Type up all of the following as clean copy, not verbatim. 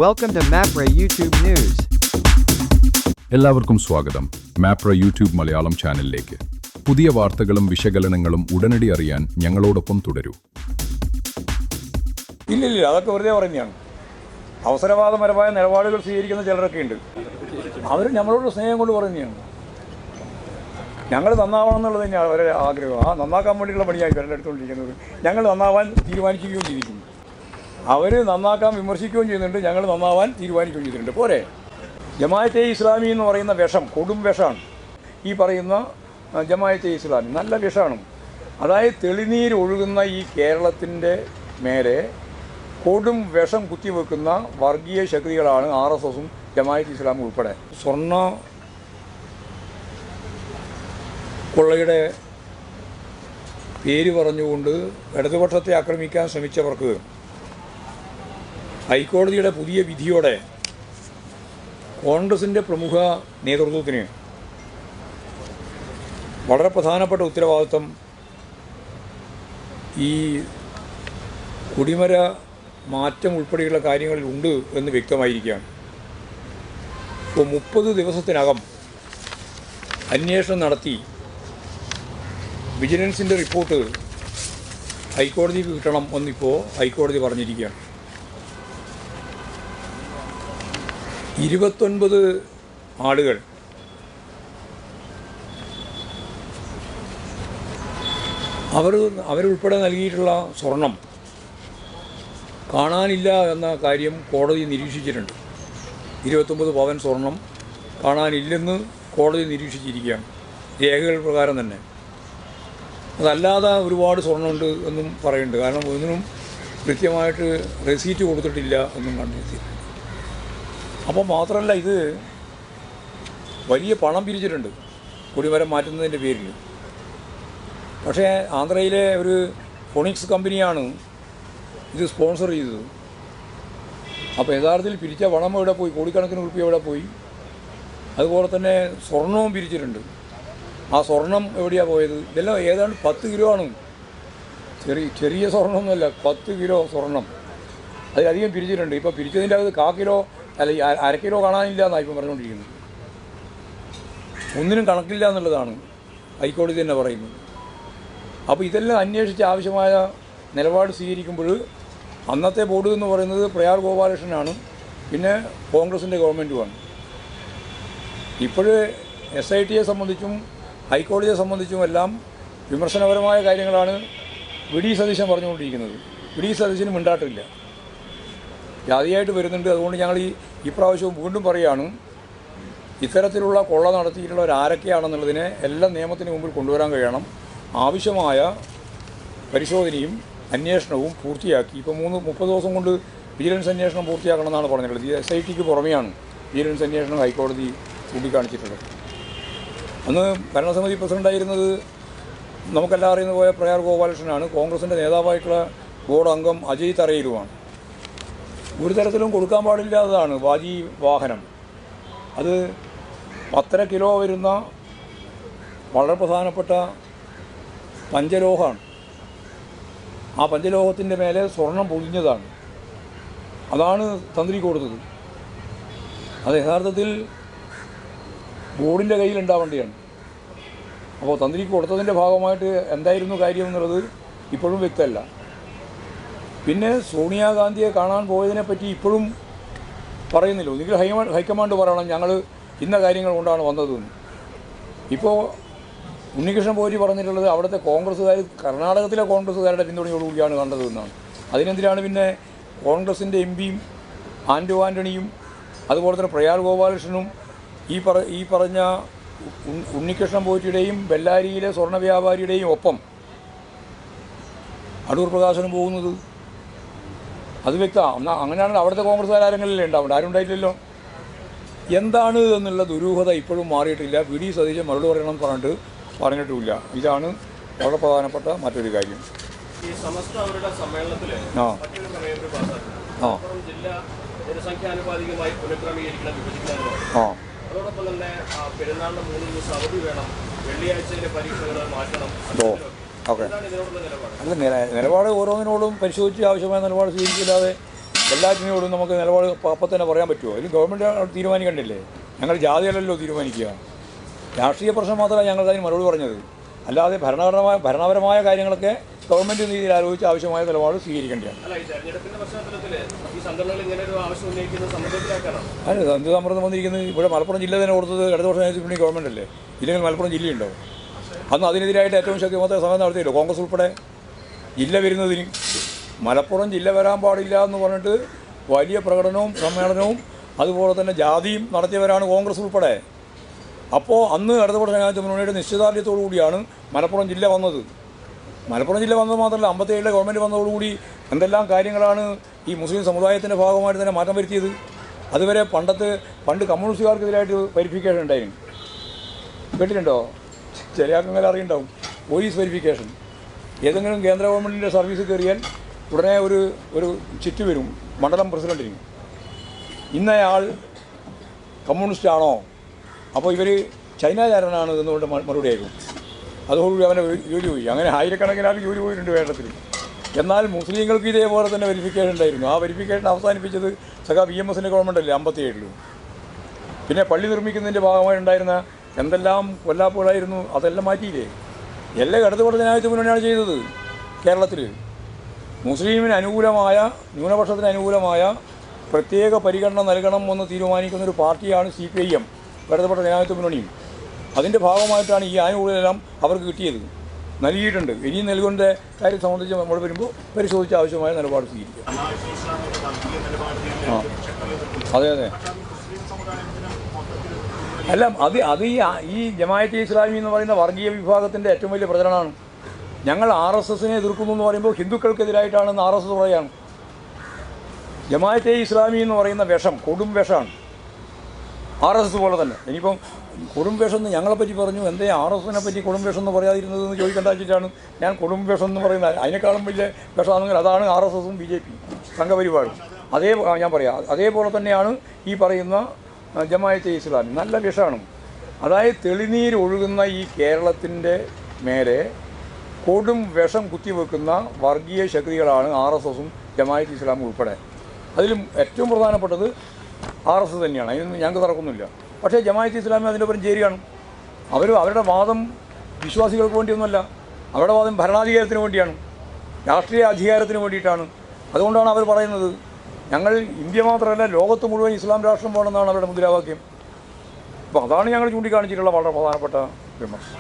Welcome to MAPRA YouTube News. എല്ലാവർക്കും സ്വാഗതം Mapra YouTube Malayalam ചാനലിലേക്ക്. പുതിയ വാർത്തകളും വിശകലനങ്ങളും ഉടനടി അറിയാൻ ഞങ്ങളോടൊപ്പം തുടരൂ. ഇല്ല അതൊക്കെ വെറുതെ പറയുന്നതാണ്. അവസരവാദപരമായ നിലപാടുകൾ സ്വീകരിക്കുന്ന ചിലരൊക്കെ ഉണ്ട്. അവർ നമ്മളോട് സ്നേഹം കൊണ്ട് പറയുന്നതാണ്. ഞങ്ങൾ നന്നാവണം എന്നുള്ളത് തന്നെയാണ് അവരുടെ ആഗ്രഹം. ആ നന്നാക്കാൻ വേണ്ടിയുള്ള പണിയായി ഇവരുടെ എടുത്തുകൊണ്ടിരിക്കുന്നത്. ഞങ്ങൾ നന്നാവാൻ തീരുമാനിക്കുകയും ചെയ്തിരിക്കുന്നു. അവർ നന്നാക്കാൻ വിമർശിക്കുകയും ചെയ്യുന്നുണ്ട്, ഞങ്ങൾ നന്നാവാൻ തീരുമാനിക്കുകയും ചെയ്തിട്ടുണ്ട്. പോരെ, ജമാഅത്തെ ഇസ്ലാമി എന്ന് പറയുന്ന വിഷം കൊടും വിഷമാണ്. ഈ പറയുന്ന ജമാഅത്തെ ഇസ്ലാമി നല്ല വിഷമാണ്. അതായത് തെളിനീര് ഒഴുകുന്ന ഈ കേരളത്തിൻ്റെ മേലെ കൊടും വിഷം കുത്തിവെക്കുന്ന വർഗീയ ശക്തികളാണ് RSSും ജമാഅത്തെ ഇസ്ലാമും ഉൾപ്പെടെ. സ്വർണ്ണ കൊള്ളയുടെ പേര് പറഞ്ഞുകൊണ്ട് ഇടതുപക്ഷത്തെ ആക്രമിക്കാൻ ശ്രമിച്ചവർക്ക് ഹൈക്കോടതിയുടെ പുതിയ വിധിയോടെ കോൺഗ്രസിൻ്റെ പ്രമുഖ നേതൃത്വത്തിന് വളരെ പ്രധാനപ്പെട്ട ഉത്തരവാദിത്വം ഈ കുടിമര മാറ്റം ഉൾപ്പെടെയുള്ള കാര്യങ്ങളിൽ ഉണ്ട് എന്ന് വ്യക്തമായിരിക്കുകയാണ്. ഇപ്പോൾ 30 ദിവസത്തിനകം അന്വേഷണം നടത്തി വിജിലൻസിൻ്റെ റിപ്പോർട്ട് ഹൈക്കോടതിക്ക് കിട്ടണം എന്നിപ്പോൾ ഹൈക്കോടതി പറഞ്ഞിരിക്കുകയാണ്. 29 ആളുകൾ അവരുൾപ്പെടെ നൽകിയിട്ടുള്ള സ്വർണം കാണാനില്ല എന്ന കാര്യം കോടതി നിരീക്ഷിച്ചിട്ടുണ്ട്. 29 പവൻ സ്വർണം കാണാനില്ലെന്ന് കോടതി നിരീക്ഷിച്ചിരിക്കുകയാണ്, രേഖകൾ പ്രകാരം തന്നെ. അതല്ലാതെ ഒരുപാട് സ്വർണ്ണമുണ്ട് എന്നും പറയുന്നുണ്ട്. കാരണം ഒന്നിനും കൃത്യമായിട്ട് റെസീറ്റ് കൊടുത്തിട്ടില്ല എന്നും കണ്ടെത്തിയിട്ടുണ്ട്. അപ്പോൾ മാത്രമല്ല, ഇത് വലിയ പണം പിരിച്ചിട്ടുണ്ട് കുടിമരം മാറ്റുന്നതിൻ്റെ പേരിൽ. പക്ഷേ ആന്ധ്രയിലെ ഒരു ഫോണിക്സ് കമ്പനിയാണ് ഇത് സ്പോൺസർ ചെയ്തത്. അപ്പോൾ യഥാർത്ഥത്തിൽ പിരിച്ച പണം എവിടെ പോയി? കോടിക്കണക്കിന് റുപ്യ എവിടെ പോയി? അതുപോലെ തന്നെ സ്വർണവും പിരിച്ചിട്ടുണ്ട്. ആ സ്വർണം എവിടെയാണ് പോയത്? ഇതെല്ലാം ഏതാണ്ട് 10 കിലോ ആണ്. ചെറിയ സ്വർണ്ണമൊന്നുമല്ല, 10 കിലോ സ്വർണം അതിലധികം പിരിച്ചിട്ടുണ്ട്. ഇപ്പോൾ പിരിച്ചതിൻ്റെ അകത്ത് 1/4 കിലോ അല്ല 1/2 കിലോ കാണാനില്ല എന്നാണ് ഇപ്പം പറഞ്ഞുകൊണ്ടിരിക്കുന്നത്. ഒന്നിനും കണക്കില്ല എന്നുള്ളതാണ് ഹൈക്കോടതി തന്നെ പറയുന്നത്. അപ്പോൾ ഇതെല്ലാം അന്വേഷിച്ച് ആവശ്യമായ നിലപാട് സ്വീകരിക്കുമ്പോൾ അന്നത്തെ ബോർഡ് എന്ന് പറയുന്നത് പ്രയാർ ഗോപാലകൃഷ്ണനാണ്, പിന്നെ കോൺഗ്രസിൻ്റെ ഗവൺമെൻറ്റുമാണ്. ഇപ്പോൾ SITയെ സംബന്ധിച്ചും ഹൈക്കോടതിയെ സംബന്ധിച്ചും എല്ലാം വിമർശനപരമായ കാര്യങ്ങളാണ് വി.ഡി. സതീശൻ പറഞ്ഞുകൊണ്ടിരിക്കുന്നത്. വി.ഡി. സതീശന് മിണ്ടാട്ടില്ല, ജാതിയായിട്ട് വരുന്നുണ്ട്. അതുകൊണ്ട് ഞങ്ങൾ ഈ പ്രാവശ്യവും വീണ്ടും പറയുകയാണ്, ഇത്തരത്തിലുള്ള കൊള്ള നടത്തിയിട്ടുള്ളവർ ആരൊക്കെയാണെന്നുള്ളതിനെ എല്ലാം നിയമത്തിന് മുമ്പിൽ കൊണ്ടുവരാൻ കഴിയണം. ആവശ്യമായ പരിശോധനയും അന്വേഷണവും പൂർത്തിയാക്കി. ഇപ്പോൾ 30 ദിവസം കൊണ്ട് വിജിലൻസ് അന്വേഷണം പൂർത്തിയാക്കണമെന്നാണ് പറഞ്ഞിട്ടുള്ളത്. ഈ SITക്ക് പുറമെയാണ് വിജിലൻസ് അന്വേഷണം ഹൈക്കോടതി ചൂണ്ടിക്കാണിച്ചിട്ടുള്ളത്. അന്ന് ഭരണസമിതി പ്രസിഡൻ്റായിരുന്നത് നമുക്കെല്ലാം അറിയുന്ന പോലെ പ്രയാർ ഗോപാലകൃഷ്ണനാണ്. കോൺഗ്രസിൻ്റെ നേതാവായിട്ടുള്ള ബോർഡ് അംഗം അജയ് തറയിലുമാണ്. ഒരു തരത്തിലും കൊടുക്കാൻ പാടില്ലാത്തതാണ് വാജി വാഹനം. അത് 10 കിലോ വരുന്ന വളരെ പ്രധാനപ്പെട്ട പഞ്ചലോഹമാണ്. ആ പഞ്ചലോഹത്തിൻ്റെ മേലെ സ്വർണം പൊതിഞ്ഞതാണ്. അതാണ് തന്ത്രി കൊടുത്തത്. അത് യഥാർത്ഥത്തിൽ ബോർഡിൻ്റെ കയ്യിലുണ്ടാവേണ്ടതാണ്. അപ്പോൾ തന്ത്രിക്ക് കൊടുത്തതിൻ്റെ ഭാഗമായിട്ട് എന്തായിരുന്നു കാര്യം എന്നുള്ളത് ഇപ്പോഴും വ്യക്തമല്ല. പിന്നെ സോണിയാഗാന്ധിയെ കാണാൻ പോയതിനെപ്പറ്റി ഇപ്പോഴും പറയുന്നില്ല. ഒന്നുകിൽ ഹൈക്കമാൻഡ് പറയണം ഞങ്ങൾ ഇന്ന കാര്യങ്ങൾ കൊണ്ടാണ് വന്നതെന്ന്. ഇപ്പോൾ ഉണ്ണികൃഷ്ണൻ പോറ്റി പറഞ്ഞിട്ടുള്ളത് അവിടുത്തെ കോൺഗ്രസ്സുകാർ കർണാടകത്തിലെ കോൺഗ്രസ്സുകാരുടെ പിന്തുണയോടുകൂടിയാണ് കണ്ടതെന്നാണ്. അതിനെന്തിനാണ് പിന്നെ കോൺഗ്രസിൻ്റെ MPയും ആൻഡോ ആൻ്റണിയും അതുപോലെ തന്നെ പ്രയാർ ഗോപാലകൃഷ്ണനും ഈ പറഞ്ഞ ഉണ്ണികൃഷ്ണൻ പോറ്റിയുടെയും ബെല്ലാരിയിലെ സ്വർണ്ണ വ്യാപാരിയുടെയും ഒപ്പം അടൂർ പ്രകാശനും പോകുന്നത്? അത് വ്യക്തമാണ്. അങ്ങനെയാണെങ്കിൽ അവിടുത്തെ കോൺഗ്രസ്സുകാർ ആരെങ്കിലല്ലേ ഉണ്ടാവുന്നത്? ആരും ഉണ്ടായിട്ടില്ലല്ലോ. എന്താണ് എന്നുള്ള ദുരൂഹത ഇപ്പോഴും മാറിയിട്ടില്ല. വി.ഡി. സതീശൻ മറുപടി പറയണം പറഞ്ഞിട്ടുമില്ല. ഇതാണ് വളരെ പ്രധാനപ്പെട്ട മറ്റൊരു കാര്യം. അതോടൊപ്പം തന്നെ പെരുന്നാളിന് 3 ദിവസം അവധി വേണം, വെള്ളിയാഴ്ചയിലെ പരീക്ഷകൾ മാറ്റണം. ഓക്കെ, അല്ല നിലപാട് ഓരോന്നിനോടും പരിശോധിച്ച് ആവശ്യമായ നിലപാട് സ്വീകരിക്കില്ലാതെ എല്ലാറ്റിനോടും നമുക്ക് നിലപാട് അപ്പം തന്നെ പറയാൻ പറ്റുമോ? ഇത് ഗവൺമെൻറ് തീരുമാനിക്കണ്ടില്ലേ? ഞങ്ങൾ ജാതിയല്ലല്ലോ തീരുമാനിക്കുക. രാഷ്ട്രീയ പ്രശ്നം മാത്രമല്ല ഞങ്ങൾ അതിന് മറുപടി പറഞ്ഞത്. അല്ലാതെ ഭരണപരമായ കാര്യങ്ങളൊക്കെ ഗവൺമെൻറ് രീതിയിൽ ആലോചിച്ച് ആവശ്യമായ നിലപാട് സ്വീകരിക്കേണ്ടതാണ്. അല്ല, എന്ത് സമ്മർദ്ദം വന്നിരിക്കുന്നത്? ഇവിടെ മലപ്പുറം ജില്ല തന്നെ കൊടുത്തത് ഇടതുപക്ഷ ജനാധിപത്യ ഗവൺമെൻറ് അല്ലേ? ഇല്ലെങ്കിൽ മലപ്പുറം ജില്ലയുണ്ടോ? അന്ന് അതിനെതിരായിട്ട് ഏറ്റവും ശക്തിമത്ത സമരം നടത്തിയല്ലോ കോൺഗ്രസ് ഉൾപ്പെടെ. ജില്ല വരുന്നതിന് മലപ്പുറം ജില്ല വരാൻ പാടില്ല എന്ന് പറഞ്ഞിട്ട് വലിയ പ്രകടനവും സമ്മേളനവും അതുപോലെ തന്നെ ജാതിയും നടത്തിയവരാണ് കോൺഗ്രസ് ഉൾപ്പെടെ. അപ്പോൾ അന്ന് ഇടതുപക്ഷ ജനാധിപത്യ മുന്നണിയുടെ നിശ്ചയദാർഢ്യത്തോടു കൂടിയാണ് മലപ്പുറം ജില്ല വന്നത്. മലപ്പുറം ജില്ല വന്നത് മാത്രമല്ല, 57 ഗവൺമെൻറ് വന്നതോടുകൂടി എന്തെല്ലാം കാര്യങ്ങളാണ് ഈ മുസ്ലിം സമുദായത്തിൻ്റെ ഭാഗമായിട്ട് തന്നെ മാറ്റം വരുത്തിയത്. അതുവരെ പണ്ട് കമ്മ്യൂണിസ്റ്റുകാർക്കെതിരായിട്ട് വെരിഫിക്കേഷൻ ഉണ്ടായിരുന്നു, കേട്ടിട്ടുണ്ടോ? ചില ആൾക്കാർ അറിയുണ്ടാവും. Police verification. ഏതെങ്കിലും കേന്ദ്ര ഗവൺമെൻറ്റിൻ്റെ സർവീസ് കയറിയാൽ ഉടനെ ഒരു ചിറ്റ് വരും മണ്ഡലം പ്രസിഡൻറ്റിന്, ഇന്നയാൾ കമ്മ്യൂണിസ്റ്റ് ആണോ, അപ്പോൾ ഇവർ ചൈനക്കാരനാണ് എന്നുകൊണ്ട് മറുപടി ആയിരുന്നു. അതോടുകൂടി അവൻ്റെ ജോലി പോയി. അങ്ങനെ ആയിരക്കണക്കിന് ആൾക്ക് ജോലി പോയിട്ടുണ്ട് വേണ്ടത്തിൽ. എന്നാൽ മുസ്ലിങ്ങൾക്ക് ഇതേപോലെ തന്നെ വെരിഫിക്കേഷൻ ഉണ്ടായിരുന്നു. ആ വെരിഫിക്കേഷൻ അവസാനിപ്പിച്ചത് VMSൻ്റെ ഗവൺമെൻറ്റല്ലേ 57. പിന്നെ പള്ളി നിർമ്മിക്കുന്നതിൻ്റെ ഭാഗമായി ഉണ്ടായിരുന്ന എന്തെല്ലാം കൊല്ലാപ്പുകളായിരുന്നു, അതെല്ലാം മാറ്റിയില്ലേ? എല്ലാം ഇടതുപക്ഷ ജനാധിപത്യ മുന്നണിയാണ് ചെയ്തത്. കേരളത്തിൽ മുസ്ലിമിന് അനുകൂലമായ, ന്യൂനപക്ഷത്തിന് അനുകൂലമായ പ്രത്യേക പരിഗണന നൽകണം എന്ന് തീരുമാനിക്കുന്നൊരു പാർട്ടിയാണ് CPIM, ഇടതുപക്ഷ ജനാധിപത്യ മുന്നണിയും. അതിൻ്റെ ഭാഗമായിട്ടാണ് ഈ ആനുകൂല്യമെല്ലാം അവർക്ക് കിട്ടിയത്, നൽകിയിട്ടുണ്ട്. ഇനിയും നൽകുന്ന കാര്യം സംബന്ധിച്ച് നമ്മൾ വരുമ്പോൾ പരിശോധിച്ച് ആവശ്യമായ നിലപാട് സ്വീകരിക്കും. അതെ അതെ. അല്ല, അത് ഈ ജമാഅത്തെ ഇസ്ലാമി എന്ന് പറയുന്ന വർഗീയ വിഭാഗത്തിൻ്റെ ഏറ്റവും വലിയ പ്രചരണമാണ്. ഞങ്ങൾ RSSനെ എതിർക്കുന്നു എന്ന് പറയുമ്പോൾ ഹിന്ദുക്കൾക്കെതിരായിട്ടാണെന്ന് RSS പറയുകയാണ്. ജമാഅത്തെ ഇസ്ലാമി എന്ന് പറയുന്ന വിഷം കൊടും വിഷമാണ്, RSS പോലെ തന്നെ. ഇനിയിപ്പം കൊടും വിഷം എന്ന് ഞങ്ങളെപ്പറ്റി പറഞ്ഞു, എന്തേ RSSനെ പറ്റി കൊടും വിഷം എന്ന് പറയാതിരുന്നതെന്ന് ചോദിക്കേണ്ട വെച്ചിട്ടാണ് ഞാൻ കൊടും വിഷം എന്ന് പറയുന്നത്. അതിനേക്കാളും വലിയ വിഷമാണെങ്കിൽ അതാണ് RSSും BJP സംഘപരിവാറും. ഞാൻ പറയാം, അതേപോലെ തന്നെയാണ് ഈ പറയുന്ന ജമാഅത്തെ ഇസ്ലാമി. നല്ല വിഷമാണ്. അതായത് തെളിനീര് ഒഴുകുന്ന ഈ കേരളത്തിൻ്റെ മേലെ കൊടും വിഷം കുത്തിവെക്കുന്ന വർഗീയ ശക്തികളാണ് RSSും ജമാഅത്തെ ഇസ്ലാമും ഉൾപ്പെടെ. അതിലും ഏറ്റവും പ്രധാനപ്പെട്ടത് RSS തന്നെയാണ്. അതിനൊന്നും ഞങ്ങൾക്ക് തർക്കമൊന്നുമില്ല. പക്ഷേ ജമാഅത്തെ ഇസ്ലാമി അതിൻ്റെ ഒപ്പം ചേരുകയാണ്. അവരുടെ വാദം വിശ്വാസികൾക്ക് വേണ്ടിയൊന്നുമല്ല, അവരുടെ വാദം ഭരണാധികാരത്തിന് വേണ്ടിയാണ്, രാഷ്ട്രീയ അധികാരത്തിന് വേണ്ടിയിട്ടാണ്. അതുകൊണ്ടാണ് അവർ പറയുന്നത് ഞങ്ങൾ ഇന്ത്യ മാത്രമല്ല ലോകത്ത് മുഴുവൻ ഇസ്ലാം രാഷ്ട്രം വേണമെന്നാണ് അവരുടെ മുദ്രാവാക്യം. അപ്പോൾ അതാണ് ഞങ്ങൾ ചൂണ്ടിക്കാണിച്ചിട്ടുള്ള വളരെ പ്രധാനപ്പെട്ട വിമർശനം.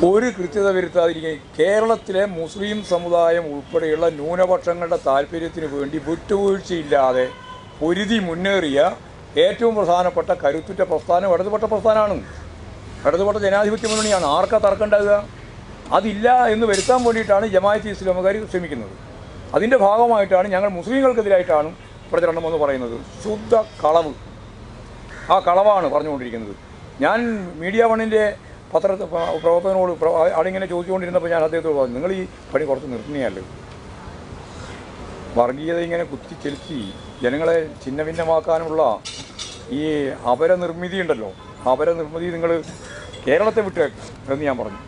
ഒരു കൃത്യത വരുത്താതിരിക്കുക. കേരളത്തിലെ മുസ്ലിം സമുദായം ഉൾപ്പെടെയുള്ള ന്യൂനപക്ഷങ്ങളുടെ താല്പര്യത്തിന് വേണ്ടി വിട്ടുവീഴ്ചയില്ലാതെ പൊരുതി മുന്നേറിയ ഏറ്റവും പ്രധാനപ്പെട്ട കരുത്തുറ്റ പ്രസ്ഥാനം ഇടതുപക്ഷ പ്രസ്ഥാനമാണ്, ഇടതുപക്ഷ ജനാധിപത്യ മുന്നണിയാണ്. ആർക്കാ തർക്കമുണ്ടാകുക? അതില്ല എന്ന് വരുത്താൻ വേണ്ടിയിട്ടാണ് ജമാഅത്തെ ഇസ്ലാമുകാർ ശ്രമിക്കുന്നത്. അതിൻ്റെ ഭാഗമായിട്ടാണ് ഞങ്ങൾ മുസ്ലിങ്ങൾക്കെതിരായിട്ടാണ് പ്രചരണം എന്ന് പറയുന്നത്. ശുദ്ധ കളവ്. ആ കളവാണ് പറഞ്ഞുകൊണ്ടിരിക്കുന്നത്. ഞാൻ മീഡിയ വണ്ണിൻ്റെ പ്രവർത്തകനോട് ആളിങ്ങനെ ചോദിച്ചുകൊണ്ടിരുന്നപ്പോൾ ഞാൻ അദ്ദേഹത്തോട് പറഞ്ഞു, നിങ്ങൾ ഈ പണി കുറച്ച് നിർത്തുന്നതല്ലേ? വർഗീയത ഇങ്ങനെ കുത്തിച്ചെലുത്തി ജനങ്ങളെ ഛിന്ന ഭിന്നമാക്കാനുള്ള ഈ അപരനിർമ്മിതി ഉണ്ടല്ലോ, അപരനിർമ്മിതി നിങ്ങൾ കേരളത്തെ വിട്ടേക്ക് എന്ന് ഞാൻ പറഞ്ഞു.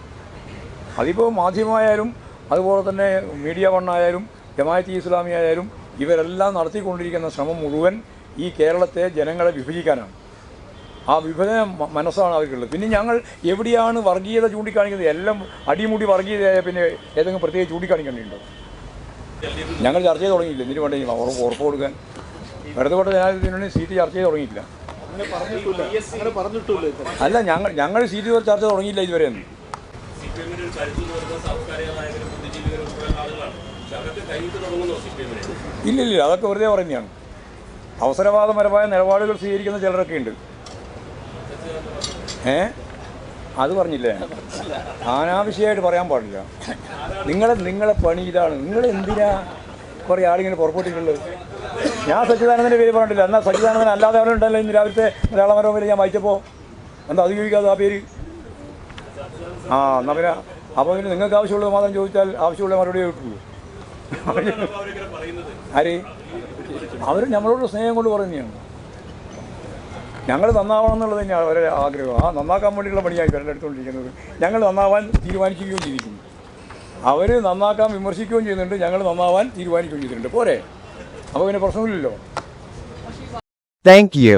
അതിപ്പോൾ മാധ്യമമായാലും അതുപോലെ തന്നെ മീഡിയ വണ്ണായാലും ജമാഅത്തെ ഇസ്ലാമി ആയാലും ഇവരെല്ലാം നടത്തിക്കൊണ്ടിരിക്കുന്ന ശ്രമം മുഴുവൻ ഈ കേരളത്തെ ജനങ്ങളെ വിഭജിക്കാനാണ്. ആ വിഭജന മനസ്സാണ് അവർക്കുള്ളത്. പിന്നെ ഞങ്ങൾ എവിടെയാണ് വർഗീയത ചൂണ്ടിക്കാണിക്കുന്നത്? എല്ലാം അടിമുടി വർഗീയതയായ പിന്നെ ഏതെങ്കിലും പ്രത്യേകം ചൂണ്ടിക്കാണിക്കേണ്ടിയുണ്ടോ? ഞങ്ങൾ ചർച്ച ചെയ്ത് തുടങ്ങിയില്ല. ഇതിന് വേണ്ടി ഉറപ്പ് കൊടുക്കാൻ ഇടതുപക്ഷ ജനാധിപത്യത്തിന് സീറ്റ് ചർച്ച ചെയ്ത് തുടങ്ങിയിട്ടില്ല. അല്ല, ഞങ്ങൾ സീറ്റ് ചർച്ച തുടങ്ങിയില്ല ഇതുവരെ. ഇല്ലില്ല, അതൊക്കെ വെറുതെ പറയുന്നതാണ്. അവസരവാദപരമായ നിലപാടുകൾ സ്വീകരിക്കുന്ന ചിലരൊക്കെ ഉണ്ട്. അത് പറഞ്ഞില്ലേ? അനാവശ്യമായിട്ട് പറയാൻ പാടില്ല. നിങ്ങളെ പണി ഇതാണ്. നിങ്ങൾ എന്തിനാ കുറേ ആളിങ്ങനെ പുറപ്പെട്ടിട്ടുള്ളത്? ഞാൻ സച്ചിദാനന്ദൻ്റെ പേര് പറഞ്ഞിട്ടില്ല. എന്നാൽ സച്ചിദാനന്ദൻ അല്ലാതെ അവിടെ ഉണ്ടല്ലോ ഇന്ന് രാവിലത്തെ മലയാള മനോരമയിൽ ഞാൻ വായിച്ചപ്പോൾ. എന്താ അത് ചോദിക്കാതെ ആ പേര്? എന്നാൽ പിന്നെ അപ്പോൾ പിന്നെ നിങ്ങൾക്ക് ആവശ്യമുള്ളത് മാത്രം ചോദിച്ചാൽ ആവശ്യമുള്ള മറുപടി കിട്ടുള്ളൂ. ആര്? അവർ നമ്മളോട് സ്നേഹം കൊണ്ട് പറയുന്നതാണ്. ഞങ്ങൾ നന്നാവണം എന്നുള്ളത് തന്നെയാണ് അവരുടെ ആഗ്രഹം. നന്നാക്കാൻ വേണ്ടിയുള്ള പണിയായി എടുത്തുകൊണ്ടിരിക്കുന്നത്. ഞങ്ങൾ നന്നാവാൻ തീരുമാനിക്കുകയും ചെയ്തിരിക്കുന്നു. അവർ നന്നാക്കാൻ വിമർശിക്കുകയും ചെയ്യുന്നുണ്ട്, ഞങ്ങൾ നന്നാവാൻ തീരുമാനിക്കുകയും ചെയ്തിട്ടുണ്ട്. പോരെ? അപ്പോൾ പിന്നെ പ്രശ്നമില്ലല്ലോ. Thank you.